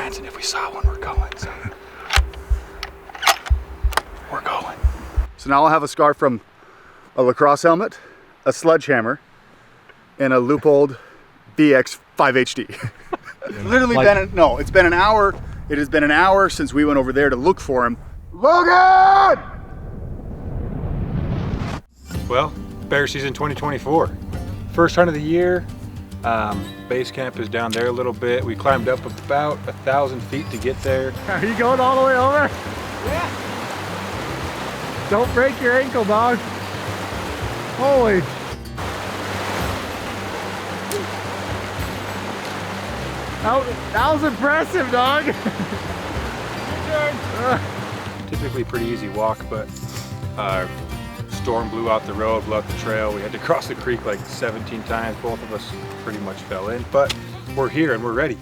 brands, and if we saw one, we're going. So we're going. So now I'll have a scar from a lacrosse helmet, a sledgehammer, and a Leupold VX 5HD. Literally it's been an hour. It has been an hour since we went over there to look for him. Logan! Well, bear season 2024. First hunt of the year. Base camp is down there a little bit. We climbed up about 1,000 feet to get there. Are you going all the way over? Yeah. Don't break your ankle, dog. Holy. That was impressive, dog. Typically pretty easy walk, but storm blew out the road, blew out the trail. We had to cross the creek like 17 times. Both of us pretty much fell in, but we're here and we're ready.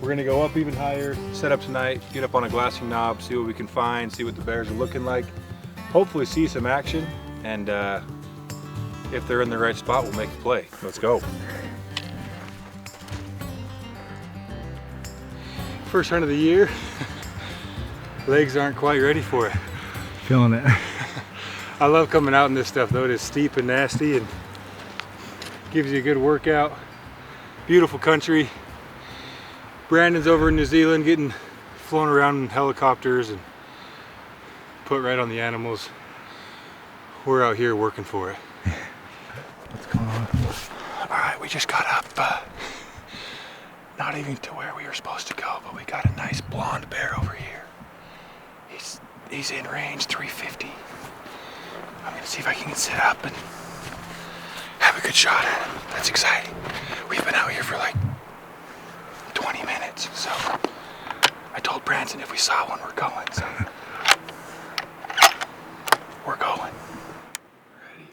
We're gonna go up even higher, set up tonight, get up on a glassing knob, see what we can find, see what the bears are looking like. Hopefully see some action, and if they're in the right spot, we'll make a play. Let's go. First hunt of the year. Legs aren't quite ready for it. Feeling it. I love coming out in this stuff though. It is steep and nasty and gives you a good workout. Beautiful country. Brandon's over in New Zealand getting flown around in helicopters and put right on the animals. We're out here working for it. What's going on? All right, we just got up, not even to where we were supposed to go, but we got a nice blonde bear over here. He's in range 350. I'm gonna see if I can sit up and have a good shot at him. That's exciting. We've been out here for like 20 minutes, so I told Branson if we saw one, we're going. So we're going. Ready?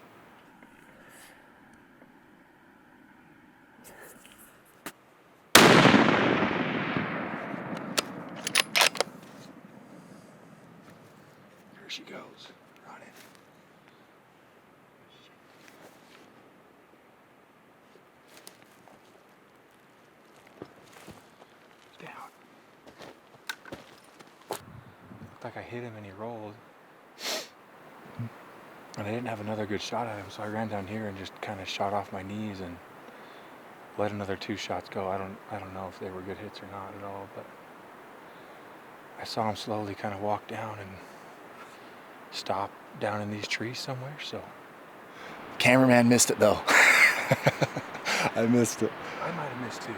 There she goes. Running. Down. Looked like I hit him and he rolled. And I didn't have another good shot at him, so I ran down here and just kind of shot off my knees and let another 2 shots go. I don't know if they were good hits or not at all, but I saw him slowly kind of walk down and stop down in these trees somewhere, so. Cameraman missed it though. I missed it. I might have missed too.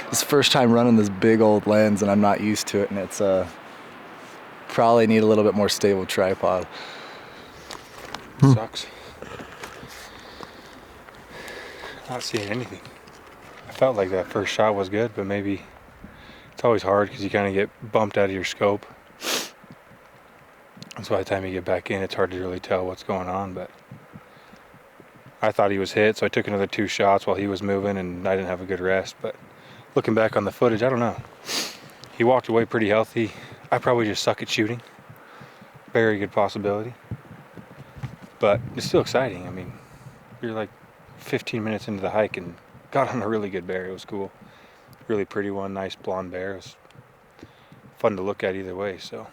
It's the first time running this big old lens and I'm not used to it, and it's probably need a little bit more stable tripod. Sucks. Not seeing anything. I felt like that first shot was good, but maybe it's always hard because you kind of get bumped out of your scope. And so by the time you get back in, it's hard to really tell what's going on, but I thought he was hit, so I took another 2 shots while he was moving, and I didn't have a good rest. But looking back on the footage, I don't know. He walked away pretty healthy. I probably just suck at shooting. Very good possibility. But it's still exciting. I mean, you're like 15 minutes into the hike and got on a really good bear. It was cool. Really pretty one, nice blonde bear. It was fun to look at either way, so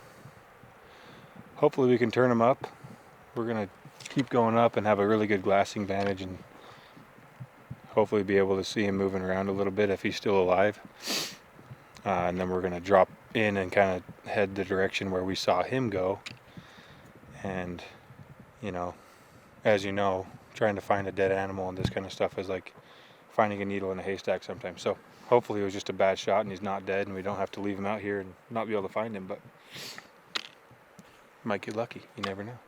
hopefully we can turn him up. We're gonna keep going up and have a really good glassing vantage and hopefully be able to see him moving around a little bit if he's still alive. And then we're gonna drop in and kind of head the direction where we saw him go. And, you know, as you know, trying to find a dead animal and this kind of stuff is like finding a needle in a haystack sometimes. So hopefully it was just a bad shot and he's not dead and we don't have to leave him out here and not be able to find him, but might get lucky. You never know.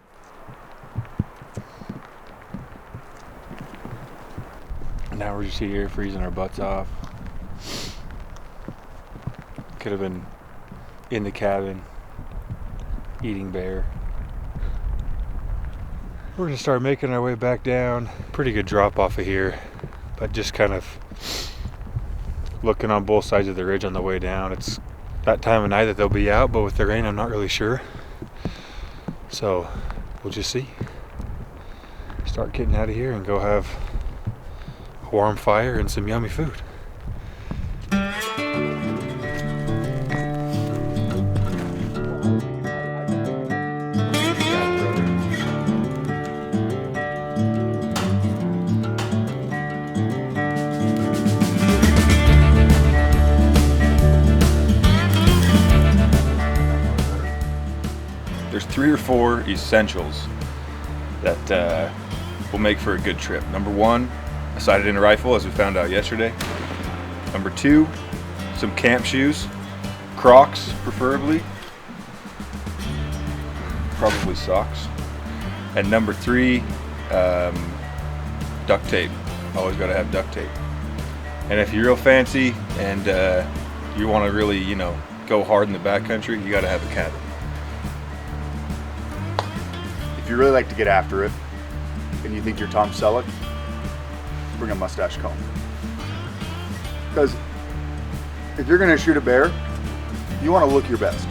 Now we're just here freezing our butts off. Could have been in the cabin eating bear. We're gonna start making our way back down. Pretty good drop off of here, but just kind of looking on both sides of the ridge on the way down. It's that time of night that they'll be out, but with the rain I'm not really sure. So we'll just see. Start getting out of here and go have a warm fire and some yummy food. 3 or 4 essentials that will make for a good trip. Number 1, a sighted-in rifle, as we found out yesterday. Number 2, some camp shoes, Crocs preferably, probably socks. And number 3, duct tape. Always got to have duct tape. And if you're real fancy and you want to really, you know, go hard in the backcountry, you got to have a cabin. If you really like to get after it and you think you're Tom Selleck, bring a mustache comb. Because if you're gonna shoot a bear, you want to look your best.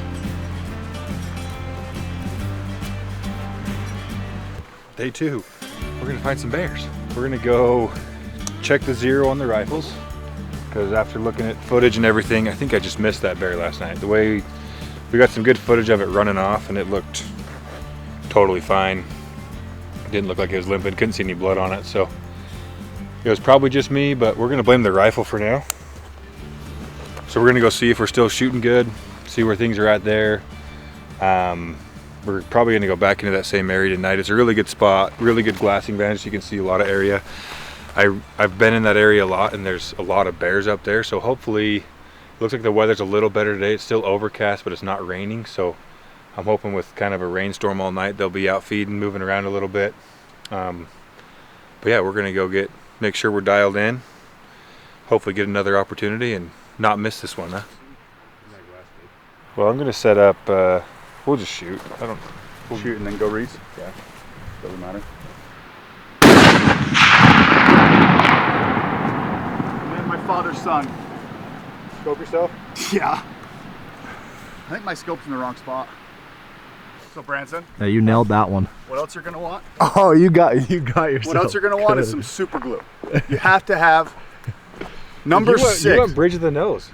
Day 2, we're gonna find some bears. We're gonna go check the zero on the rifles, because after looking at footage and everything, I think I just missed that bear last night. The way we got some good footage of it running off, and it looked totally fine. It didn't look like it was limping, couldn't see any blood on it, so it was probably just me, but we're gonna blame the rifle for now. So we're gonna go see if we're still shooting good, see where things are at there. We're probably gonna go back into that same area tonight. It's a really good spot, really good glassing vantage. You can see a lot of area. I've been in that area a lot, and there's a lot of bears up there. So hopefully, it looks like the weather's a little better today. It's still overcast, but it's not raining. So I'm hoping with kind of a rainstorm all night, they'll be out feeding, moving around a little bit. But yeah, we're gonna go make sure we're dialed in. Hopefully get another opportunity and not miss this one, huh? Well, I'm gonna set up, we'll just shoot. We'll shoot and then go Reese? Yeah, doesn't matter. Man, my father's son. Scope yourself? Yeah. I think my scope's in the wrong spot. So Branson? Yeah, you nailed that one. What else you're gonna want? Oh, you got yourself. What else you're gonna want is some super glue. You have to have number 6. You went bridge of the nose.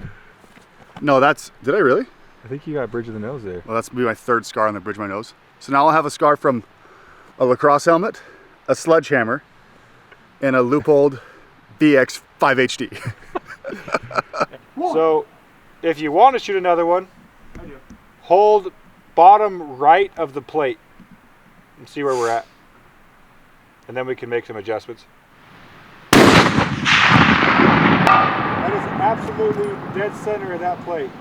No, did I really? I think you got bridge of the nose there. Well, that's be my 3rd scar on the bridge of my nose. So now I'll have a scar from a lacrosse helmet, a sledgehammer, and a Leupold VX 5HD. So, if you want to shoot another one, hold bottom right of the plate and see where we're at. And then we can make some adjustments. That is absolutely dead center of that plate.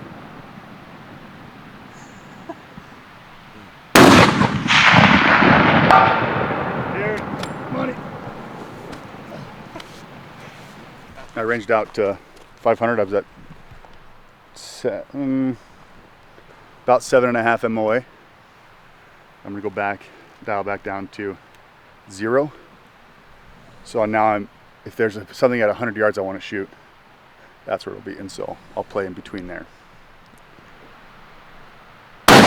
Money. I ranged out to 500. I was at about 7.5 MOA. I'm gonna go back, dial back down to 0. So now if there's something at 100 yards I want to shoot, that's where it'll be, and so I'll play in between there. Hit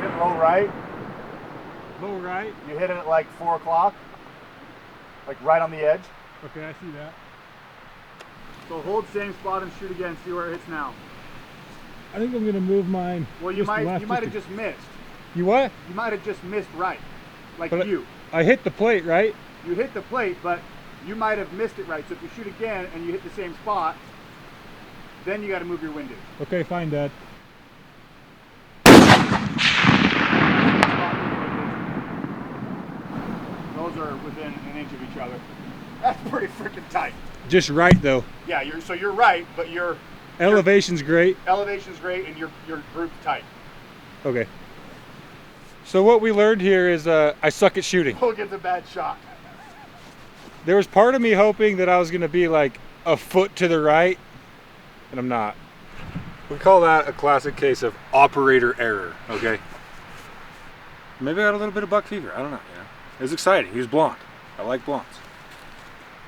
it low right. Low right. You hit it at like 4 o'clock, like right on the edge. Okay, I see that. So hold same spot and shoot again. See where it hits now. I think I'm gonna move mine. Well, you might have just missed. You what? You might have just missed right, like but you. I hit the plate, right? You hit the plate, but you might have missed it right. So if you shoot again and you hit the same spot, then you got to move your windage. Okay, fine, Dad. Those are within an inch of each other. That's pretty freaking tight. Just right though. Yeah, you're right, but your elevation's great. Elevation's great, and your group's tight. Okay. So what we learned here is I suck at shooting. We'll get the bad shot. There was part of me hoping that I was gonna be like a foot to the right, and I'm not. We call that a classic case of operator error, okay? Maybe I had a little bit of buck fever, I don't know, you know? It was exciting, he was blonde. I like blondes.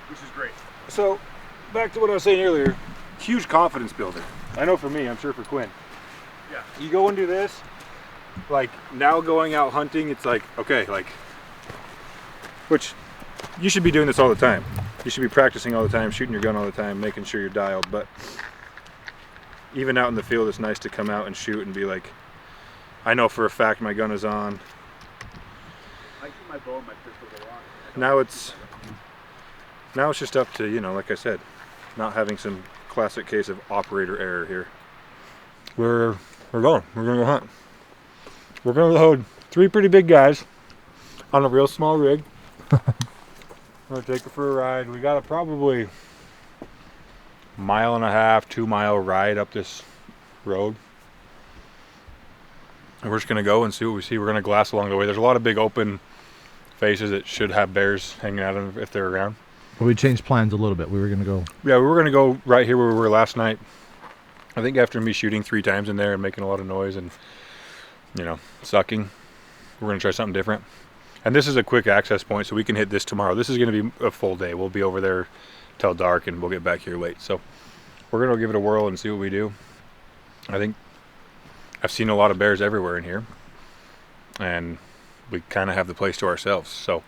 Which is great. So, back to what I was saying earlier, huge confidence builder. I know for me, I'm sure for Quinn. Yeah. You go and do this, like now going out hunting, it's like, okay, like, which you should be doing this all the time. You should be practicing all the time, shooting your gun all the time, making sure you're dialed, but even out in the field, it's nice to come out and shoot and be like, I know for a fact my gun is on. I keep my bow and my pistol a lot. Now it's just up to, you know, like I said, not having some classic case of operator error here. We're going to go hunt. We're gonna load 3 pretty big guys on a real small rig. I'm gonna take it for a ride. We got a probably 1.5 2 mile ride up this road. And we're just gonna go and see what we see. We're gonna glass along the way. There's a lot of big open faces that should have bears hanging out of them if they're around. Well, we changed plans a little bit. We were gonna go. Yeah, we were gonna go right here where we were last night. I think after me shooting 3 times in there and making a lot of noise and, you know, sucking, we're gonna try something different. And this is a quick access point, so we can hit this tomorrow. This is gonna be a full day. We'll be over there till dark and we'll get back here late. So we're gonna give it a whirl and see what we do. I think I've seen a lot of bears everywhere in here, and we kind of have the place to ourselves, so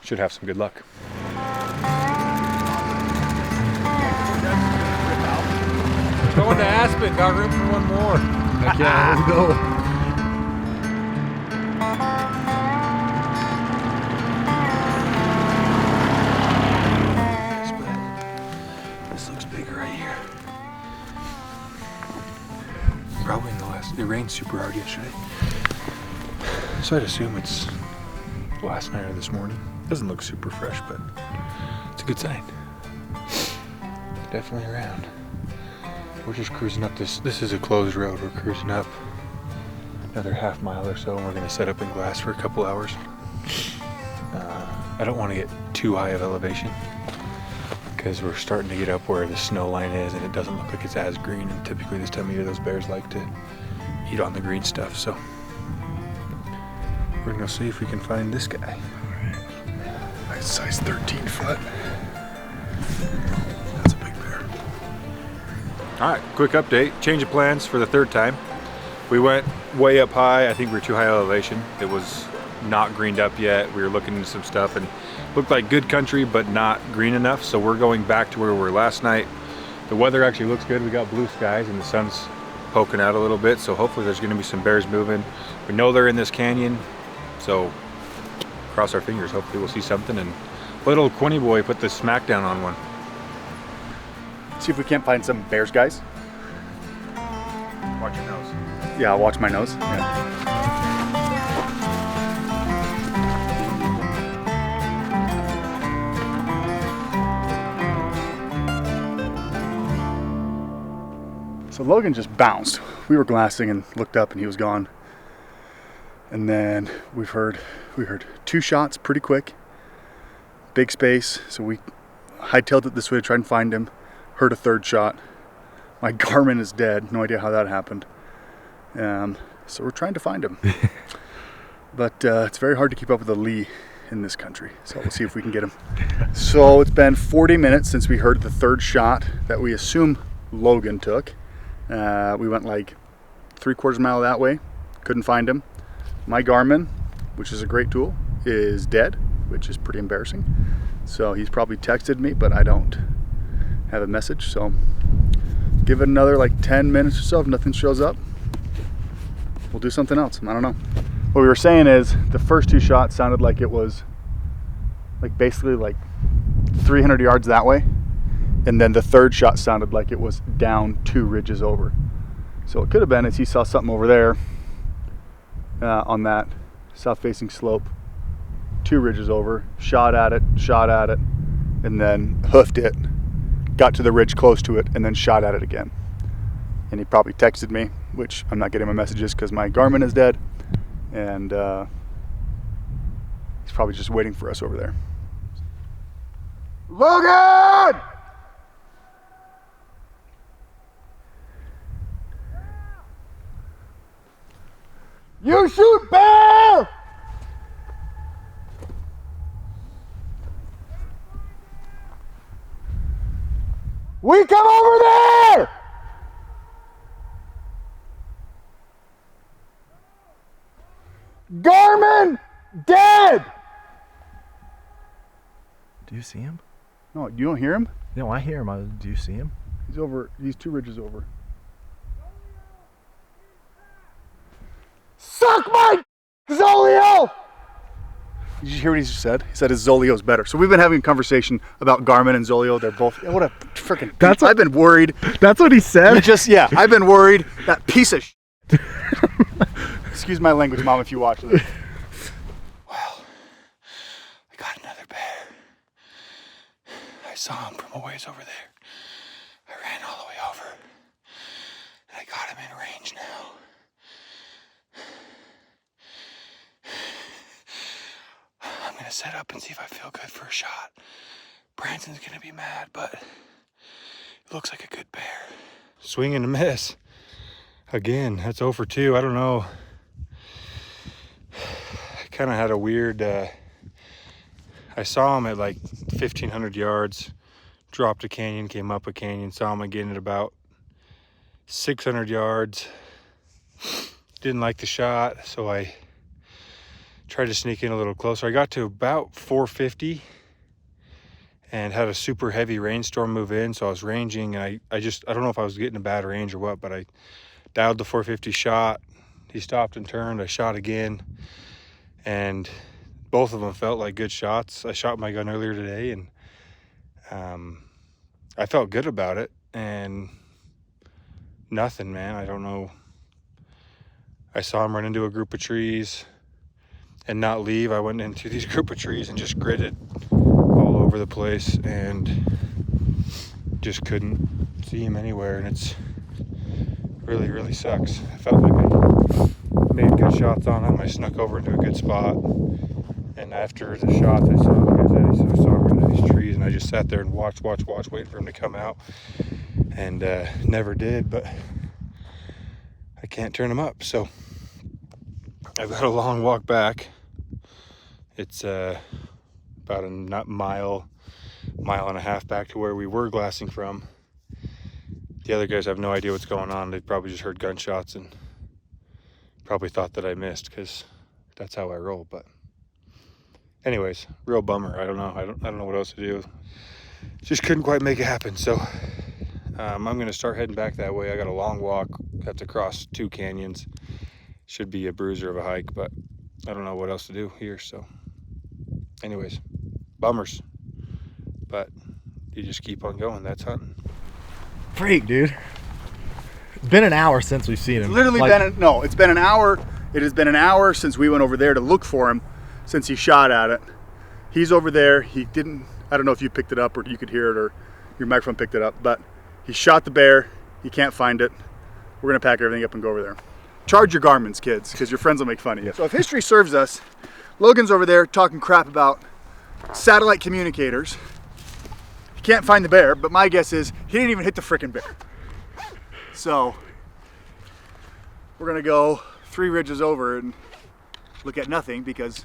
should have some good luck. Going to Aspen, got room for one more. Heck yeah, let's go. This looks bigger right here. Probably in the last, it rained super hard yesterday. So I'd assume it's last night or this morning. Doesn't look super fresh, but it's a good sign. Definitely around. We're just cruising up this is a closed road. We're cruising up another half mile or so, and we're gonna set up in glass for a couple hours. I don't want to get too high of elevation because we're starting to get up where the snow line is, and it doesn't look like it's as green, and typically this time of year those bears like to eat on the green stuff. So we're gonna see if we can find this guy. Nice size 13 foot. That's a big bear. All right, quick update. Change of plans for the 3rd time. We went way up high. I think we were too high elevation. It was not greened up yet. We were looking into some stuff and looked like good country, but not green enough. So we're going back to where we were last night. The weather actually looks good. We got blue skies and the sun's poking out a little bit. So hopefully there's gonna be some bears moving. We know they're in this canyon. So cross our fingers. Hopefully we'll see something. And little Quinny boy put the smackdown on one. See if we can't find some bears, guys. Watch your nose. Yeah, I'll watch my nose. Yeah. So Logan just bounced. We were glassing and looked up and he was gone. And then we heard 2 shots pretty quick. Big space. So we hightailed it this way to try and find him. Heard a 3rd shot. My Garmin is dead. No idea how that happened. So we're trying to find him. But it's very hard to keep up with the Lee in this country. So we'll see if we can get him. So it's been 40 minutes since we heard the 3rd shot that we assume Logan took. We went like 3/4 mile that way. Couldn't find him. My Garmin, which is a great tool, is dead, which is pretty embarrassing. So he's probably texted me, but I don't have a message. So give it another like 10 minutes or so. If nothing shows up, we'll do something else. I don't know. What we were saying is the first 2 shots sounded like it was like basically like 300 yards that way. And then the 3rd shot sounded like it was down 2 ridges over. So it could have been as he saw something over there on that south-facing slope, 2 ridges over, shot at it, and then hoofed it, got to the ridge close to it, and then shot at it again. And he probably texted me, which I'm not getting my messages because my Garmin is dead, and he's probably just waiting for us over there. Logan! You shoot bear! We come over there! Garmin dead! Do you see him? No, you don't hear him? No, I hear him. Do you see him? He's over, he's 2 ridges over. Suck my Zolio! Did you hear what he just said? He said his Zolio's better. So we've been having a conversation about Garmin and Zolio. They're both, what a freaking, I've been worried. That's what he said? I've been worried. That piece of Excuse my language, Mom, if you watch this. Well, I got another bear. I saw him from a ways over there. I ran all the way over. And I got him in range now. I'm gonna set up and see if I feel good for a shot. Branson's gonna be mad, but it looks like a good bear. Swing and a miss. Again, that's 0 for 2. I don't know. I kind of had a weird, I saw him at like 1,500 yards, dropped a canyon, came up a canyon, saw him again at about 600 yards. Didn't like the shot, so I tried to sneak in a little closer. I got to about 450 and had a super heavy rainstorm move in, so I was ranging, and I don't know if I was getting a bad range or what, but I dialed the 450 shot. He stopped and turned. I shot again, and both of them felt like good shots. I shot my gun earlier today, and I felt good about it, and nothing, man. I don't know. I saw him run into a group of trees and not leave. I went into these group of trees and just gridded all over the place and just couldn't see him anywhere, and it's really, really sucks. I felt like I made good shots on him. I snuck over into a good spot, and after the shots I saw, like I said, I saw him run into these trees, and I just sat there and watched, waiting for him to come out, and never did. But I can't turn him up, so I've got a long walk back. It's about a mile and a half back to where we were glassing from. The other guys have no idea what's going on. They probably just heard gunshots and probably thought that I missed, because that's how I roll. But anyways, real bummer. I don't know. I don't know what else to do. Just couldn't quite make it happen. So I'm gonna start heading back that way. I got a long walk. Have to cross 2 canyons. Should be a bruiser of a hike, but I don't know what else to do here. So anyways, bummers. But you just keep on going. That's hunting. Freak, dude. It's been an hour since we've seen him. It's literally it's been an hour. It has been an hour since we went over there to look for him, since he shot at it. He's over there. He didn't, I don't know if you picked it up or you could hear it or your microphone picked it up, but he shot the bear. He can't find it. We're gonna pack everything up and go over there. Charge your Garmins, kids, because your friends will make fun of you. So if history serves us, Logan's over there talking crap about satellite communicators. He can't find the bear, but my guess is he didn't even hit the frickin' bear. So we're gonna go 3 ridges over and look at nothing because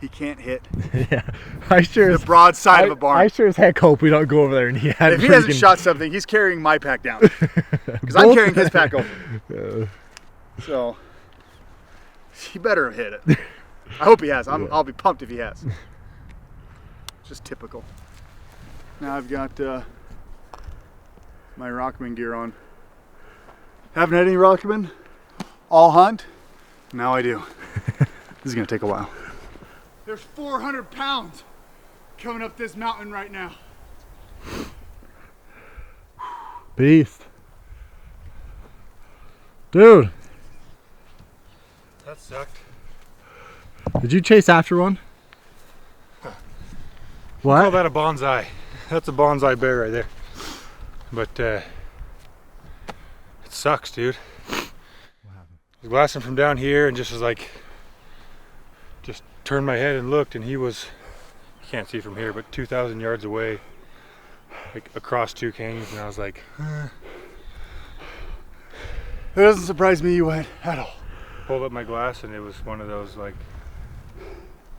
he can't hit Yeah, I sure the broad side of a barn. I sure as heck hope we don't go over there and he had. If he hasn't shot something, he's carrying my pack down because I'm carrying his pack over. So he better have hit it. I hope he has. I'll be pumped if he has. Just typical. Now I've got my Rokman gear on. Haven't had any Rokman all hunt. Now I do. This is gonna take a while. There's 400 pounds coming up this mountain right now. Beast. Dude. That sucked. Did you chase after one? What? Call that a bonsai. That's a bonsai bear right there. But it sucks, dude. I was glassing from down here and just was like, just turned my head and looked, and he was, you can't see from here, but 2,000 yards away, like across 2 canyons, and I was like, It doesn't surprise me you went at all. pulled up my glass, and it was one of those like,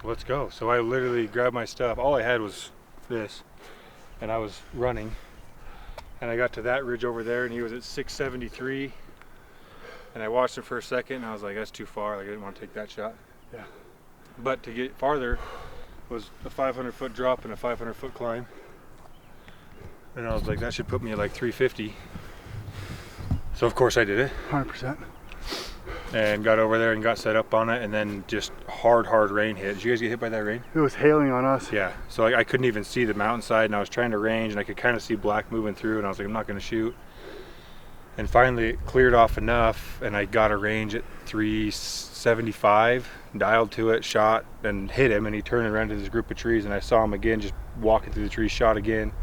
let's go. So I literally grabbed my stuff. All I had was this, and I was running, and I got to that ridge over there, and he was at 673, and I watched him for a second, and I was like, that's too far. Like, I didn't want to take that shot. Yeah. But to get farther was a 500-foot drop and a 500-foot climb, and I was like, that should put me at like 350. So of course I did it. 100%. And got over there and got set up on it, and then just hard rain hit. Did you guys get hit by that rain? It was hailing on us. Yeah, so I couldn't even see the mountainside, and I was trying to range, and I could kind of see black moving through, and I was like, I'm not going to shoot. And finally it cleared off enough, and I got a range at 375, dialed to it, shot, and hit him, and he turned around to this group of trees, and I saw him again just walking through the trees, shot again.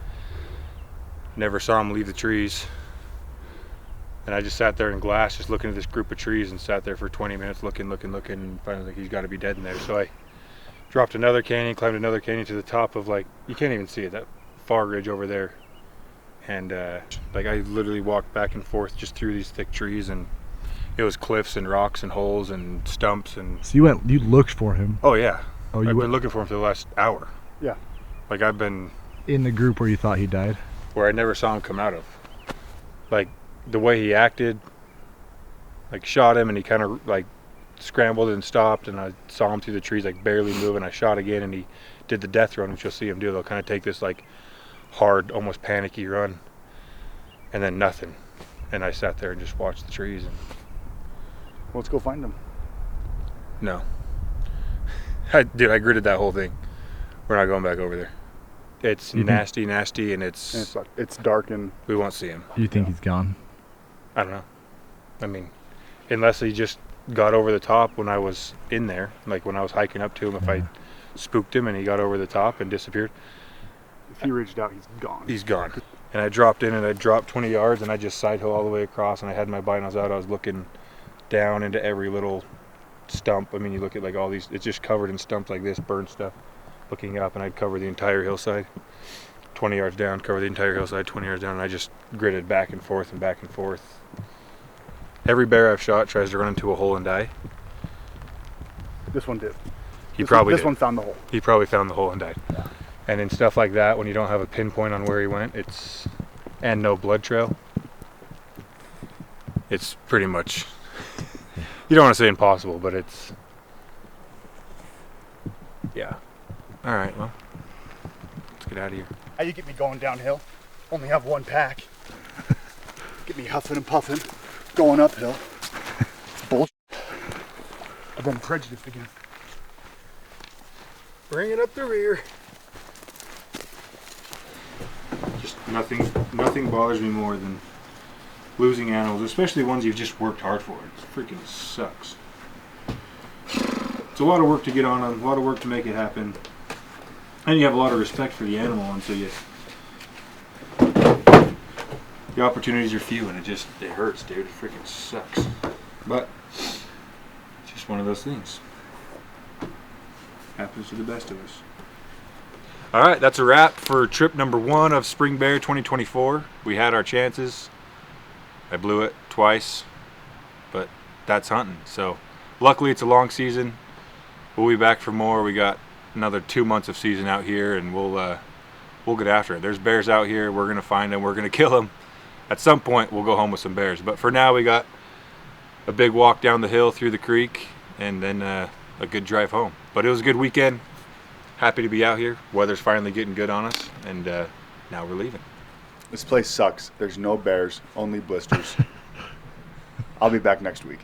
Never saw him leave the trees. And I just sat there in glass, just looking at this group of trees, and sat there for 20 minutes looking, and finally like, he's got to be dead in there. So I dropped another canyon, climbed another canyon to the top of, like, you can't even see it, that far ridge over there. And like I literally walked back and forth just through these thick trees, and it was cliffs and rocks and holes and stumps. And So you looked for him? oh yeah. Oh, I've been looking for him for the last hour. Yeah. Like I've been in the group where you thought he died? where I never saw him come out of. Like the way he acted, like shot him and he kind of like scrambled and stopped, and I saw him through the trees like barely moving. I shot again, and he did the death run, which you'll see him do. They'll kind of take this like hard, almost panicky run, and then nothing. And I sat there and just watched the trees. And Let's go find him. no, dude, I gritted that whole thing. We're not going back over there. It's nasty, and it's dark, and we won't see him. You think he's gone? I don't know. I mean, unless he just got over the top when I was in there, like when I was hiking up to him, if I spooked him and he got over the top and disappeared. if he reached out, he's gone. He's gone. And I dropped in, and I dropped 20 yards, and I just side hill all the way across, and I had my binos out. I was looking down into every little stump. I mean, you look at like all these, it's just covered in stumps like this, burned stuff. Looking up, and I'd cover the entire hillside. 20 yards down, cover the entire hillside, 20 yards down, and I just gritted back and forth and back and forth. Every bear I've shot tries to run into a hole and die. This one did. This one found the hole. He probably found the hole and died. Yeah. And in stuff like that, when you don't have a pinpoint on where he went, and no blood trail, it's pretty much, you don't want to say impossible, but it's, yeah. All right, well, let's get out of here. How you get me going downhill? Only have one pack. Get me huffing and puffing, going uphill. It's bullshit. I've been prejudiced again. Bring it up the rear. Just nothing bothers me more than losing animals, especially ones you've just worked hard for. It freaking sucks. It's a lot of work to get on them, a lot of work to make it happen. And you have a lot of respect for the animal until the opportunities are few, and it hurts, dude. It freaking sucks. But it's just one of those things. Happens to the best of us. All right, that's a wrap for trip number 1 of Spring Bear 2024. We had our chances. I blew it twice, but that's hunting. So luckily it's a long season. We'll be back for more. We got another 2 months of season out here, and we'll get after it. There's bears out here. We're gonna find them. We're gonna kill them. At some point, we'll go home with some bears. But for now, we got a big walk down the hill through the creek, and then a good drive home. But it was a good weekend. Happy to be out here. Weather's finally getting good on us, and now we're leaving. This place sucks. There's no bears, only blisters. I'll be back next week.